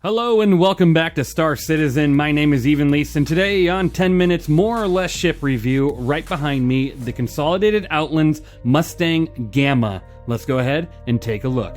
Hello and welcome back to Star Citizen. My name is Evenlease, and today on 10 Minutes More or Less Ship Review, right behind me, the Consolidated Outlands Mustang Gamma. Let's go ahead and take a look.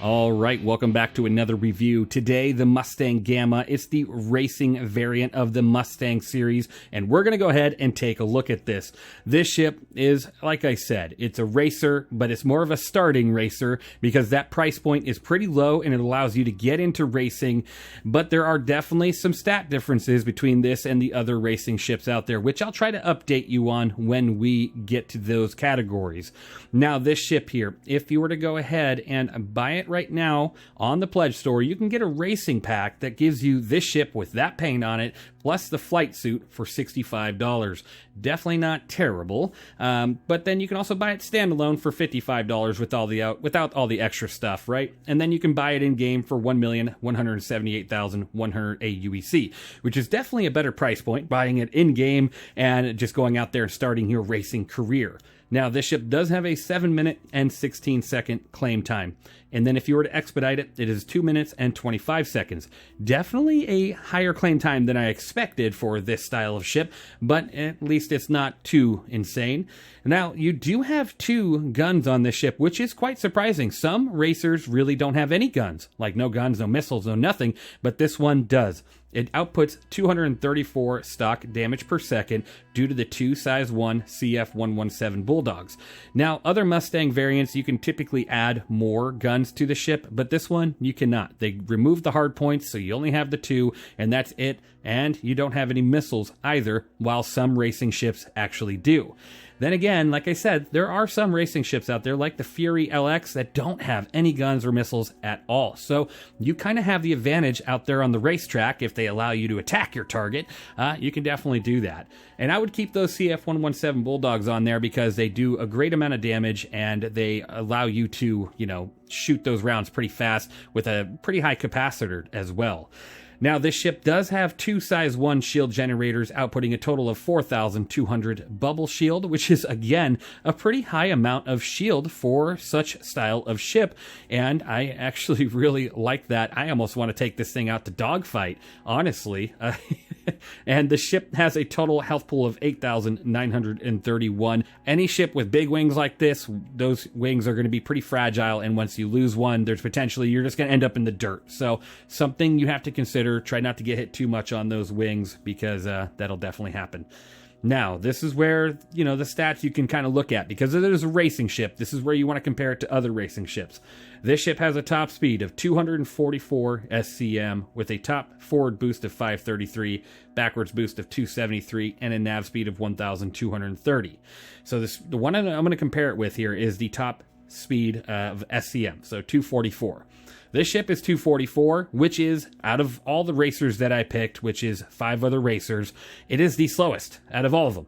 Alright, welcome back to another review. Today, the Mustang Gamma. It's the racing variant of the Mustang series, and we're going to go ahead and take a look at this. This ship is, like I said, it's a racer, but it's more of a starting racer because that price point is pretty low and it allows you to get into racing, but there are definitely some stat differences between this and the other racing ships out there, which I'll try to update you on when we get to those categories. Now, this ship here, if you were to go ahead and buy it right now on the Pledge Store, you can get a racing pack that gives you this ship with that paint on it, plus the flight suit for $65. Definitely not terrible, but then you can also buy it standalone for $55 without all the extra stuff, right? And then you can buy it in-game for $1,178,100 aUEC, which is definitely a better price point, buying it in-game and just going out there and starting your racing career. Now, this ship does have a 7-minute and 16-second claim time. And then if you were to expedite it, it is 2 minutes and 25 seconds. Definitely a higher claim time than I expected for this style of ship, but at least it's not too insane. Now, you do have 2 guns on this ship, which is quite surprising. Some racers really don't have any guns, like no guns, no missiles, no nothing, but this one does. It outputs 234 stock damage per second due to the 2 size 1 CF117 Bulldogs. Now, other Mustang variants, you can typically add more guns to the ship, but this one, you cannot. They removed the hard points, so you only have the 2, and that's it, and you don't have any missiles either, while some racing ships actually do. Then again, like I said, there are some racing ships out there like the Fury LX that don't have any guns or missiles at all. So you kind of have the advantage out there on the racetrack. If they allow you to attack your target, you can definitely do that. And I would keep those CF117 Bulldogs on there because they do a great amount of damage and they allow you to, shoot those rounds pretty fast with a pretty high capacitor as well. Now, this ship does have 2 size 1 shield generators, outputting a total of 4,200 bubble shield, which is, again, a pretty high amount of shield for such style of ship, and I actually really like that. I almost want to take this thing out to dogfight, honestly. And the ship has a total health pool of 8,931. Any ship with big wings like this, those wings are going to be pretty fragile, and once you lose one, there's potentially you're just going to end up in the dirt. So something you have to consider. Try not to get hit too much on those wings because that'll definitely happen. Now, this is where, the stats you can kind of look at because it is a racing ship. This is where you want to compare it to other racing ships. This ship has a top speed of 244 SCM with a top forward boost of 533, backwards boost of 273, and a nav speed of 1,230. So the one I'm going to compare it with here is the top speed of SCM, so 244. This ship is 244, which is, out of all the racers that I picked, which is 5 other racers, it is the slowest out of all of them.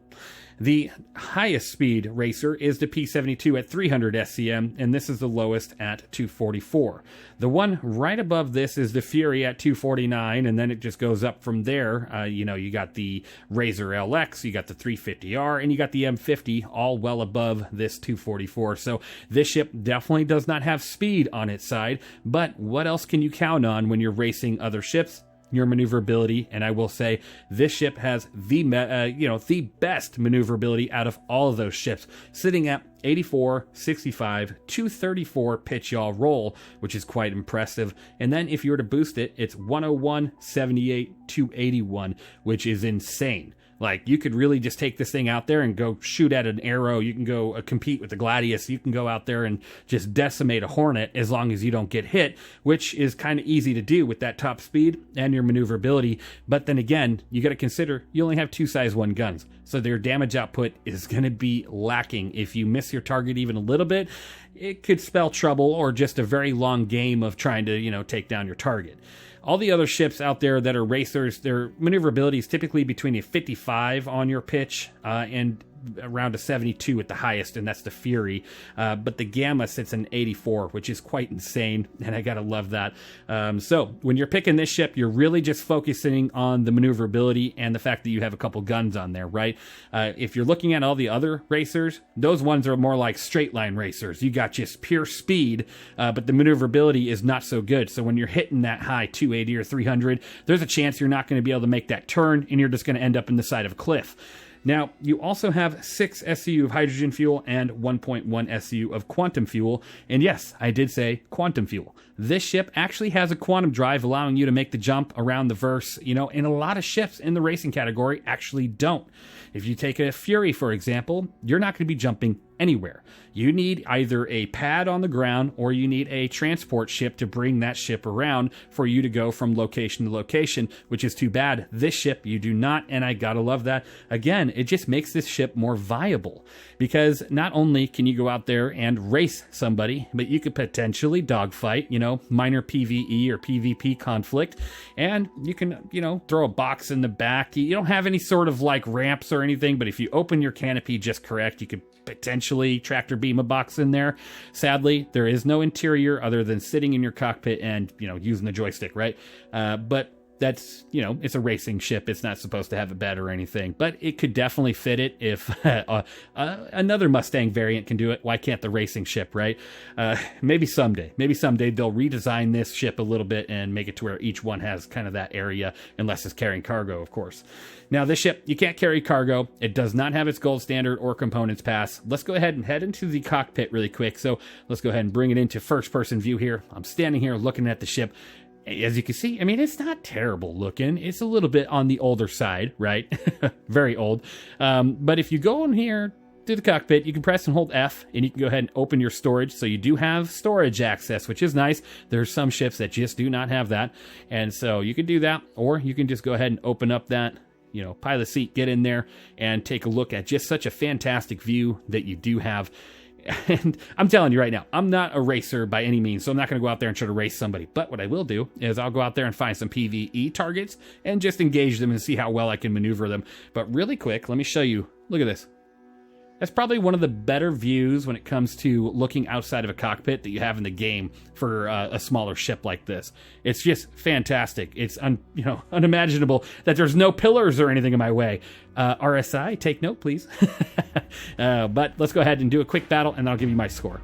The highest speed racer is the P72 at 300 SCM, and this is the lowest at 244. The one right above this is the Fury at 249, and then it just goes up from there. You got the Razor LX, you got the 350R, and you got the M50, all well above this 244. So this ship definitely does not have speed on its side, but what else can you count on when you're racing other ships? your maneuverability, and I will say this ship has the the best maneuverability out of all of those ships, sitting at 84, 65, 234 pitch yaw roll, which is quite impressive. And then if you were to boost it, it's 101, 78, 281, which is insane. Like, you could really just take this thing out there and go shoot at an arrow. You can go compete with the Gladius. You can go out there and just decimate a Hornet as long as you don't get hit, which is kind of easy to do with that top speed and your maneuverability. But then again, you got to consider you only have 2 size 1 guns. So their damage output is going to be lacking. If you miss your target even a little bit, it could spell trouble or just a very long game of trying to, take down your target. All the other ships out there that are racers, their maneuverability is typically between a 55 on your pitch and around a 72 at the highest, and that's the Fury. But the Gamma sits in 84, which is quite insane, and I gotta love that. So when you're picking this ship, you're really just focusing on the maneuverability and the fact that you have a couple guns on there, right? If you're looking at all the other racers, those ones are more like straight line racers. You got just pure speed, but the maneuverability is not so good. So when you're hitting that high 280 or 300, there's a chance you're not going to be able to make that turn, and you're just going to end up in the side of a cliff. Now, you also have 6 SCU of hydrogen fuel and 1.1 SCU of quantum fuel. And yes, I did say quantum fuel. This ship actually has a quantum drive allowing you to make the jump around the verse, and a lot of ships in the racing category actually don't. If you take a Fury, for example, you're not going to be jumping anywhere. You need either a pad on the ground or you need a transport ship to bring that ship around for you to go from location to location, which is too bad. This ship, you do not, and I gotta love that. Again, it just makes this ship more viable because not only can you go out there and race somebody, but you could potentially dogfight, minor PvE or PvP conflict, and you can, throw a box in the back. You don't have any sort of like ramps or anything, but if you open your canopy just correct, you could potentially tractor beam a box in there. Sadly, there is no interior other than sitting in your cockpit and, using the joystick, right? But that's, it's a racing ship. It's not supposed to have a bed or anything, but it could definitely fit it if another Mustang variant can do it. Why can't the racing ship, right? Maybe someday they'll redesign this ship a little bit and make it to where each one has kind of that area, unless it's carrying cargo, of course. Now, this ship, you can't carry cargo. It does not have its gold standard or components pass. Let's go ahead and head into the cockpit really quick. So let's go ahead and bring it into first-person view here. I'm standing here looking at the ship. As you can see, it's not terrible looking. It's a little bit on the older side, right? Very old. But if you go in here to the cockpit, you can press and hold F, and you can go ahead and open your storage. So you do have storage access, which is nice. There's some ships that just do not have that. And so you can do that, or you can just go ahead and open up that, pilot seat, get in there, and take a look at just such a fantastic view that you do have. And I'm telling you right now, I'm not a racer by any means, so I'm not going to go out there and try to race somebody. But what I will do is I'll go out there and find some PvE targets and just engage them and see how well I can maneuver them. But really quick, let me show you. Look at this. That's probably one of the better views when it comes to looking outside of a cockpit that you have in the game for a smaller ship like this. It's just fantastic. It's unimaginable that there's no pillars or anything in my way. RSI, take note, please. But let's go ahead and do a quick battle, and I'll give you my score.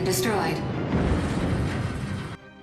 Destroyed.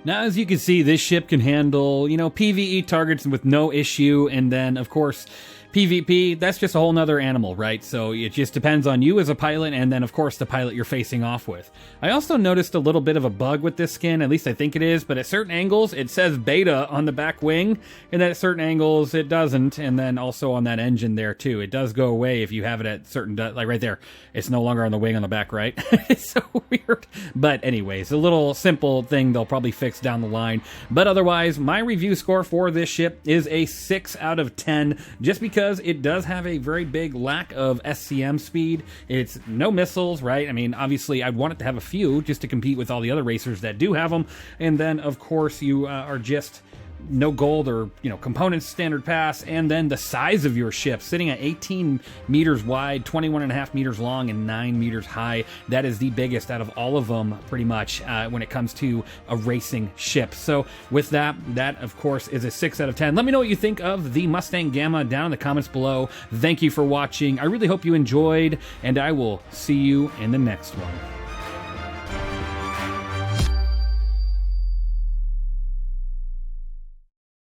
Now, as you can see, this ship can handle, PvE targets with no issue, and then, of course, PvP, that's just a whole nother animal, right? So it just depends on you as a pilot, and then of course the pilot you're facing off with. I also noticed a little bit of a bug with this skin, at least I think it is, but at certain angles it says beta on the back wing, and then at certain angles it doesn't, and then also on that engine there too. It does go away if you have it at certain, like right there, it's no longer on the wing on the back right. It's so weird. But anyways, a little simple thing they'll probably fix down the line. But otherwise, my review score for this ship is a 6 out of 10, just because it does have a very big lack of SCM speed. It's no missiles, right? I mean, obviously, I'd want it to have a few just to compete with all the other racers that do have them. And then, of course, you are just no gold or, components standard pass, and then the size of your ship sitting at 18 meters wide, 21.5 meters long, and 9 meters high. That is the biggest out of all of them, pretty much, when it comes to a racing ship. So with that of course is a 6 out of 10. Let me know what you think of the Mustang Gamma down in the comments below. Thank you for watching. I really hope you enjoyed, and I will see you in the next one.